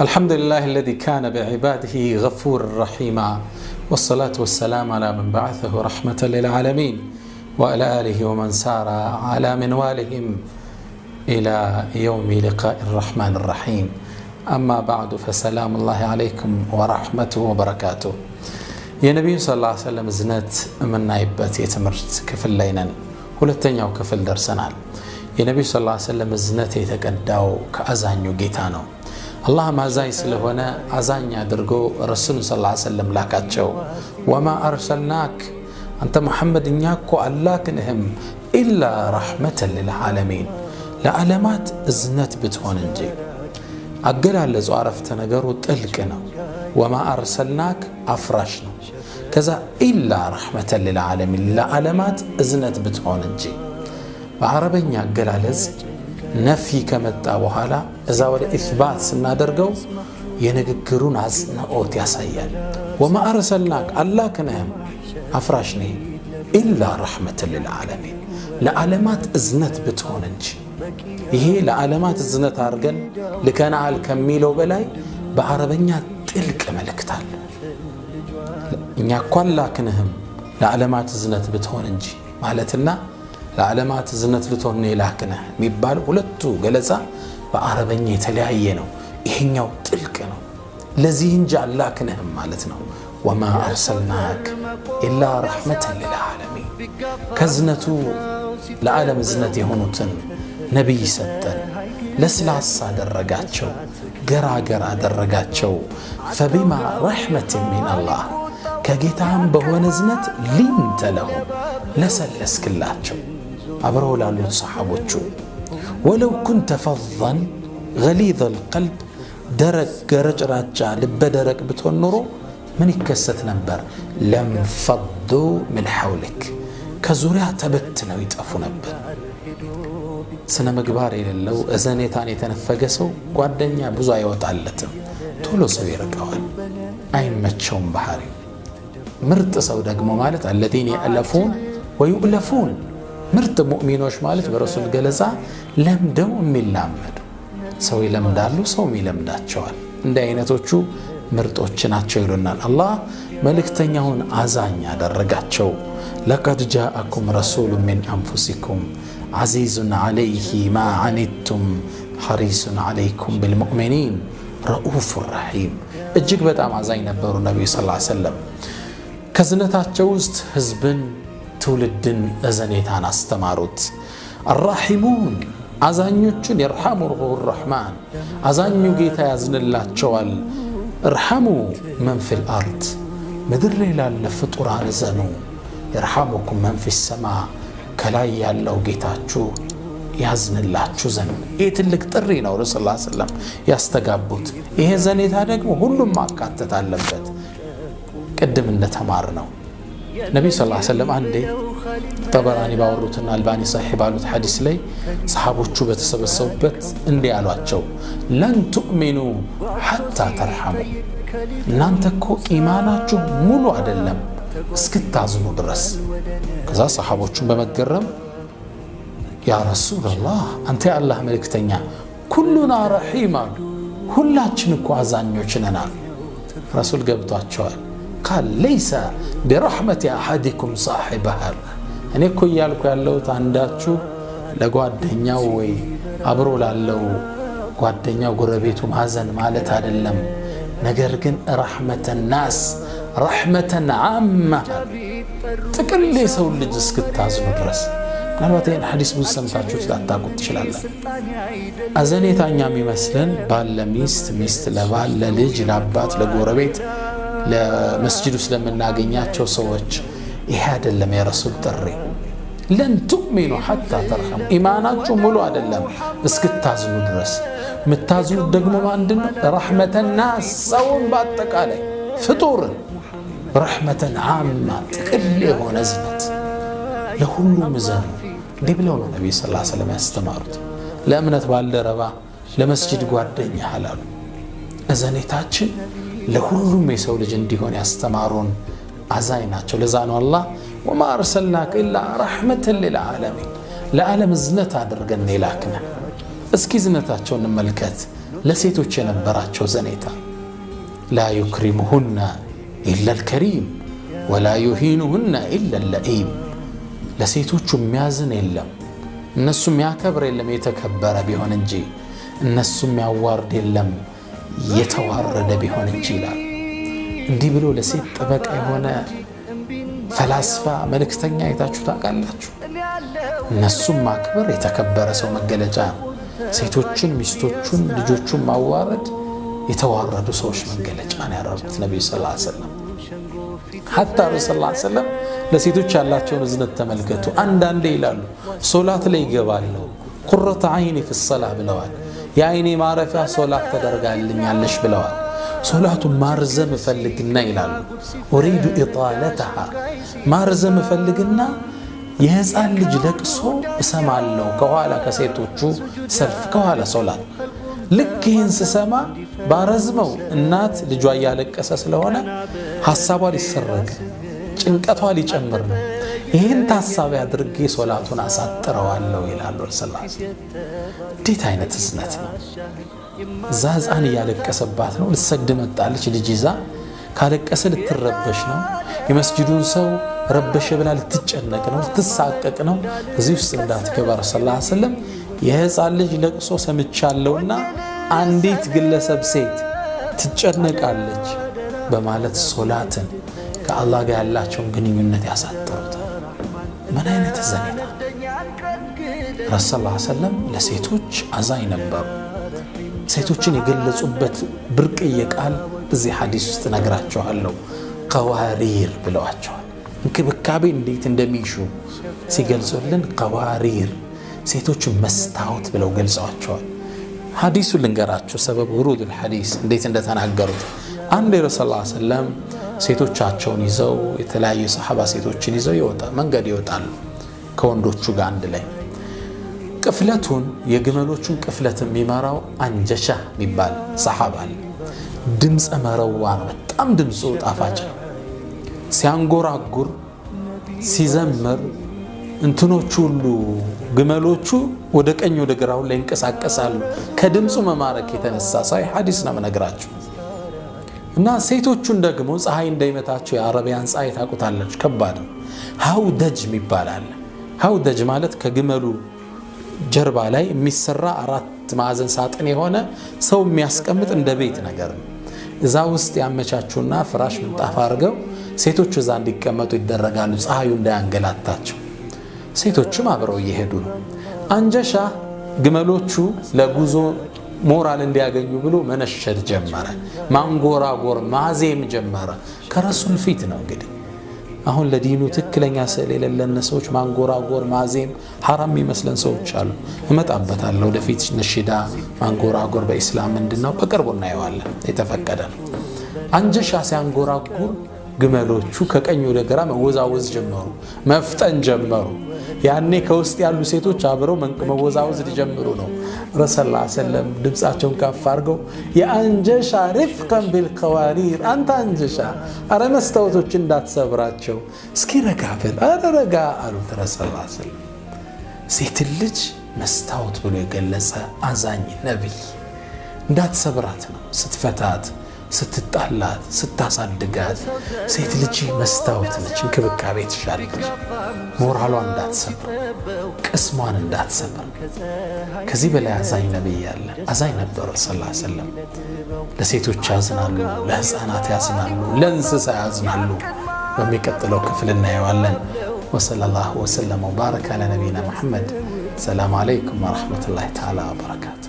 الحمد لله الذي كان بعباده غفور رحيما، والصلاة والسلام على من بعثه رحمة للعالمين وعلى آله ومن سار على منوالهم إلى يوم لقاء الرحمن الرحيم. أما بعد فسلام الله عليكم ورحمته وبركاته. يا نبي صلى الله عليه وسلم زنت من نايبات يتمرت كفل لينا ሁለተኛው ክፍል ደርሰናል። የነብዩ ሰለላሁ ዐለይሂ ወሰለም ዝነት የተቀዳው ከአዛኙ ጌታ ነው። አላህ ማዛይ ስለሆነ አዛኝ አድርጎ ረሱል ሰለላሁ ዐለይሂ ወሰለም ላካቸው። ወማ አርሰልናክ አንተ መሐመድ እኛኮ አላክንህም ኢላ ረሕመተን ሊልዓለሚን ለዓለማት እዝነት ብትሆን እንጂ። አገላለጹ አረፍተ ነገሩ ጥልቅ ነው። ወማ አርሰልናክ አፍራሽ ነው። ከዛ ኢላ ረሕመተን ሊልዓለሚን ለዓለማት እዝነት ብትሆን እንጂ። በአረበኛ አገላለጽ ነፊ ከመጣ በኋላ እዛ ወደ ኢስባት ስናደርገው የንግግሩን አጽንኦት ያሳያል። ወማ አርሰልናክ አላክንህም አፍራሽ ነህ ኢላ ረሕመተን ሊልዓለሚን ለዓለማት እዝነት ብትሆን እንጂ። ይሄ ለዓለማት እዝነት አድርገን ልከናል ከሚለው በላይ በአረበኛ ጥልቅ መልእክት አለ። እኛ እኮ አላክንህም ለዓለማት እዝነት ብትሆን እንጂ ማለትና ለዓለማት እዝነት ልትሆን ነው የላክነህ የሚባል ሁለቱ ገለጻ በአረበኛ የተለያየ ነው። ይሄኛው ጥልቅ ነው። ለዚህ እንጂ አላክንህም ማለት ነው። ወማ አርሰልናክ ኢላ ረሕመተን ሊልዓለሚን ከዝነቱ ለዓለም እዝነት የሆኑትን ነቢይ ሰጠን። ለስላሳ አደረጋቸው፣ ገራገር አደረጋቸው። ፈቢማ ረሕመትን ሚነላህ ከጌታም በሆነ እዝነት ሊንተ ለሁም ለሰለስክላቸው አብረው ላሉት ሰሓቦቹ። ወለው ኩንተ ፈዘን ገሊዘል ቀልብ ደረቅ ገረጭራጫ ልበ ደረቅ ብትሆን ኖሮ ምን ይከሰት ነበር? ለንፈዱ ምን ሐውልክ ከዙሪያ ተበትነው ይጠፉ ነበር። ስነ ምግባር የሌለው እዘኔታን የተነፈገ ሰው ጓደኛ ብዙ አይወጣለትም፣ ቶሎ ሰው ይርቀዋል፣ አይመቸውም ባህሪ። ምርጥ ሰው ደግሞ ማለት አለዚነ የእለፉን ወዩእለፉን ምርጥ ሙእሚኖች ማለት በረሱል ገለጻ ለምደው የሚላመዱ ሰው ይለምዳሉ፣ ሰውም ይለምዳቸዋል። እንደ አይነቶቹ ምርጦች ናቸው ይሉናል። አላህ መልእክተኛውን አዛኝ ያደረጋቸው። ለቀድ ጃአኩም ረሱሉን ሚን አንፉሲኩም ዐዚዙን ዐለይሂ ማ ዐኒቱም ሐሪሱን ዐለይኩም ቢልሙእሚኒን ረኡፉር ረሒም እጅግ በጣም አዛኝ ነበሩ ነቢዩ ሰለላሁ ዐለይሂ ወሰለም። ከዝነታቸው ውስጥ ህዝብን ትውልድን እዘኔታን አስተማሩት። አራሒሙን አዛኞቹን የርሐሙሁ ረሕማን አዛኙ ጌታ ያዝንላቸዋል። እርሐሙ መን ፊል አርድ ምድር ላይ ላለ ፍጡራን እዘኑ። የርሐሙኩም መን ፊ ሰማ ከላይ ያለው ጌታችሁ ያዝንላችሁ ዘንድ። ይህ ትልቅ ጥሪ ነው ረሱል ሰለላሁ ዐለይሂ ወሰለም ያስተጋቡት። ይሄ ዘኔታ ደግሞ ሁሉም ማካተት አለበት። ቅድም እንደተማር ነው ነቢዩ ሰለላሁ ዐለይሂ ወሰለም አንዴ ጠበራኒ ባወሩትና አልባኒ ሰሒህ ባሉት ሐዲስ ላይ ሰሓቦቹ በተሰበሰቡበት እንዲህ አሏቸው፣ ለን ቱእሚኑ ሐታ ተርሐሙ እናንተ እኮ ኢማናችሁ ሙሉ አይደለም እስክታዝኑ ድረስ። ከዛ ሰሓቦቹን በመገረም ያ ረሱለላህ አንተ የአላህ መልእክተኛ ኩሉና ረሒም አሉ፣ ሁላችን እኮ አዛኞች ነን አሉ። ረሱል ገብቷቸዋል። ቃል ለይሰ ቢረሕመቲ አሐዲኩም ሳሒበሃ እኔ እኮ እያልኩ ያለሁት አንዳችሁ ለጓደኛው ወይ አብሮ ላለው ጓደኛው ጎረቤቱ ማዘን ማለት አይደለም። ነገር ግን ረሕመተን ናስ ረሕመተን ዓማ ጥቅል የሰው ልጅ እስክታዝኑ ድረስ። ምናልባት ይህን ሐዲስ ብዙ ሰምታችሁት ላታውቁት ትችላለን። አዘኔታኛ የሚመስለን ባል ለሚስት፣ ሚስት ለባል፣ ለልጅ፣ ለአባት፣ ለጎረቤት፣ ለመስጂዱ ስለምናገኛቸው ሰዎች ይሄ አይደለም የረሱል ጥሪ። ለን ቱእሚኑ ሐታ ተርሐሙ ኢማናችሁ ሙሉ አይደለም እስክታዝኑ ድረስ። የምታዝኑት ደግሞ ምንድን ነው? ረሕመተን ናስ ሰውን በአጠቃላይ ፍጡርን፣ ረሕመተን ዓማ ጥቅል የሆነ እዝነት ለሁሉም እዘኑ። እንዲህ ብለው ነው ነቢዩ ሰለላሁ ዐለይሂ ወሰለም ያስተማሩት። ለእምነት ባልደረባ ለመስጂድ ጓደኛ አላሉ። እዘኔታችን ለሁሉም የሰው ልጅ እንዲሆን ያስተማሩን አዛኝ ናቸው። ለዛ ነው አላህ ወማ አርሰልናከ ኢላ ረሕመተን ሊልዓለሚን ለዓለም እዝነት አድርገን የላክነህ። እስኪ ዝነታቸውን እንመልከት። ለሴቶች የነበራቸው ዘኔታ ላ ዩክሪሙሁነ ኢላ አልከሪም ወላ ዩሂኑሁነ ኢላ አልለኢም። ለሴቶቹ የሚያዝን የለም፣ እነሱ የሚያከብር የለም የተከበረ ቢሆን እንጂ፣ እነሱ የሚያዋርድ የለም የተዋረደ ቢሆን እንጂ ይላል። እንዲህ ብሎ ለሴት ጠበቃ የሆነ ፈላስፋ መልእክተኛ አይታችሁ ታውቃላችሁ? እነሱም ማክበር የተከበረ ሰው መገለጫ ነው። ሴቶችን፣ ሚስቶቹን፣ ልጆቹን ማዋረድ የተዋረዱ ሰዎች መገለጫ ነው ያደረጉት ነቢዩ ሰለላሁ ዐለይሂ ወሰለም። ሐታ ረሱል ሰለላሁ ዐለይሂ ወሰለም ለሴቶች ያላቸውን እዝነት ተመልከቱ። አንዳንዴ ይላሉ ሶላት ላይ ይገባሉ፣ ቁረተ አይኒ ፊ ሰላህ ብለዋል። የአይኔ ማረፊያ ሶላት ተደርጋልኛለሽ ብለዋል። ሶላቱን ማርዘም እፈልግና ይላሉ ኡሪዱ ኢጣለተሃ፣ ማርዘም እፈልግና የህፃን ልጅ ለቅሶ እሰማለሁ ከኋላ ከሴቶቹ ሰልፍ ከኋላ ሶላት። ልክ ይህን ስሰማ ባረዝመው እናት ልጇ እያለቀሰ ስለሆነ ሐሳቧ ሊሰረግ ጭንቀቷ ሊጨምር ነው። ይህን ታሳቢ አድርጌ ሶላቱን አሳጥረዋለሁ ይላሉ ረሱላህ። እንዴት አይነት እዝነት ነው! እዛ ህፃን እያለቀሰባት ነው፣ ልትሰግድ መጣለች ልጅ ይዛ። ካለቀሰ ልትረበሽ ነው። የመስጂዱን ሰው ረበሸ ብላ ልትጨነቅ ነው፣ ልትሳቀቅ ነው። እዚህ ውስጥ እንዳትገባ ረሱላህ ሰለላሁ ዐለይሂ ወሰለም የህፃን ልጅ ለቅሶ ሰምቻለሁና አንዲት ግለሰብ ሴት ትጨነቃለች በማለት ሶላትን ከአላህ ጋር ያላቸውን ግንኙነት ያሳጥሩታል። ምን አይነት ዘኔታ! ረሱላህ ሰለላሁ ዐለይሂ ወሰለም ለሴቶች አዛኝ ነበሩ። ሴቶችን የገለጹበት ብርቅዬ ቃል እዚህ ሐዲስ ውስጥ ነግራቸዋለሁ። ቀዋሪር ብለዋቸዋል። እንክብካቤ እንዴት እንደሚሹ ሲገልጹልን ቀዋሪር፣ ሴቶችን መስታወት ብለው ገልጸዋቸዋል። ሐዲሱ ልንገራችሁ፣ ሰበብ ውሩድ ሐዲስ እንዴት እንደተናገሩት። አንድ ረሱላህ ሰለላሁ ዐለይሂ ወሰለም ሴቶቻቸውን ይዘው የተለያዩ ሰሐባ ሴቶችን ይዘው መንገድ ይወጣሉ ከወንዶቹ ጋር አንድ ላይ። ቅፍለቱን የግመሎቹን ቅፍለት የሚመራው አንጀሻ የሚባል ሰሐባ አለ። ድምፀ መረዋ ነው፣ በጣም ድምፁ ጣፋጭ ነው። ሲያንጎራጉር ሲዘምር እንትኖቹ ሁሉ ግመሎቹ ወደ ቀኝ ወደ ግራው ላይ ይንቀሳቀሳሉ ከድምፁ መማረክ የተነሳ። ሳይ ሐዲስ ነው የምነግራችሁ። እና ሴቶቹን ደግሞ ፀሐይ እንዳይመታቸው የአረቢያን ፀሐይ ታውቁታላችሁ፣ ከባድ ነው። ሀውደጅ ይባላል። ሀውደጅ ማለት ከግመሉ ጀርባ ላይ የሚሰራ 4 ማዕዘን ሳጥን የሆነ ሰው የሚያስቀምጥ እንደ ቤት ነገር ነው። እዛ ውስጥ ያመቻቹና ፍራሽ ምንጣፍ አድርገው ሴቶቹ እዛ እንዲቀመጡ ይደረጋሉ፣ ፀሐዩ እንዳያንገላታቸው። ሴቶችም አብረው እየሄዱ ነው። አንጀሻ ግመሎቹ ለጉዞ ሞራል እንዲያገኙ ብሎ መነሸድ ጀመረ፣ ማንጎራጎር ማዜም ጀመረ። ከረሱል ፊት ነው እንግዲህ። አሁን ለዲኑ ትክክለኛ ስዕል የሌለን ሰዎች ማንጎራጎር ማዜም ሐራም የሚመስለን ሰዎች አሉ። እመጣበታለሁ ወደፊት። ነሽዳ ማንጎራጎር በኢስላም ምንድነው? በቅርቡ እናየዋለን። የተፈቀደ ነው። አንጀሻ ሲያንጎራጉር ግመሎቹ ከቀኝ ወደ ግራ መወዛወዝ ጀመሩ፣ መፍጠን ጀመሩ። ያኔ ከውስጥ ያሉ ሴቶች አብረው መወዛወዝ ሊጀምሩ ነው። ረሱላህ ሰለላሁ ዐለይሂ ወሰለም ድምፃቸውን ከፍ አድርገው የአንጀሻ ሪፍቀን ቢልቀዋሪር፣ አንተ አንጀሻ አረ መስታወቶች እንዳትሰብራቸው እስኪ ረጋ በል፣ አረ ረጋ አሉት። ረሱላህ ሰለላሁ ዐለይሂ ወሰለም ሴት ልጅ መስታወት ብሎ የገለጸ አዛኝ ነቢይ። እንዳትሰብራት ነው፣ ስትፈታት፣ ስትጣላት፣ ስታሳድጋት። ሴት ልጅ መስታወት ነች፣ እንክብካቤ ትሻለች። ሞራሏን እንዳትሰብር፣ ቅስሟን እንዳትሰብር። ከዚህ በላይ አዛኝ ነቢይ ያለ አዛኝ ነበረ ሰለላሁ ዐለይሂ ወሰለም። ለሴቶች ያዝናሉ፣ ለህፃናት ያዝናሉ፣ ለእንስሳ ያዝናሉ። በሚቀጥለው ክፍል እናየዋለን። ወሰለላሁ ወሰለም ወባረከ አላ ነቢይና ሙሐመድ። ሰላም አለይኩም ወረሕመቱላሂ ተዓላ ወበረካቱ።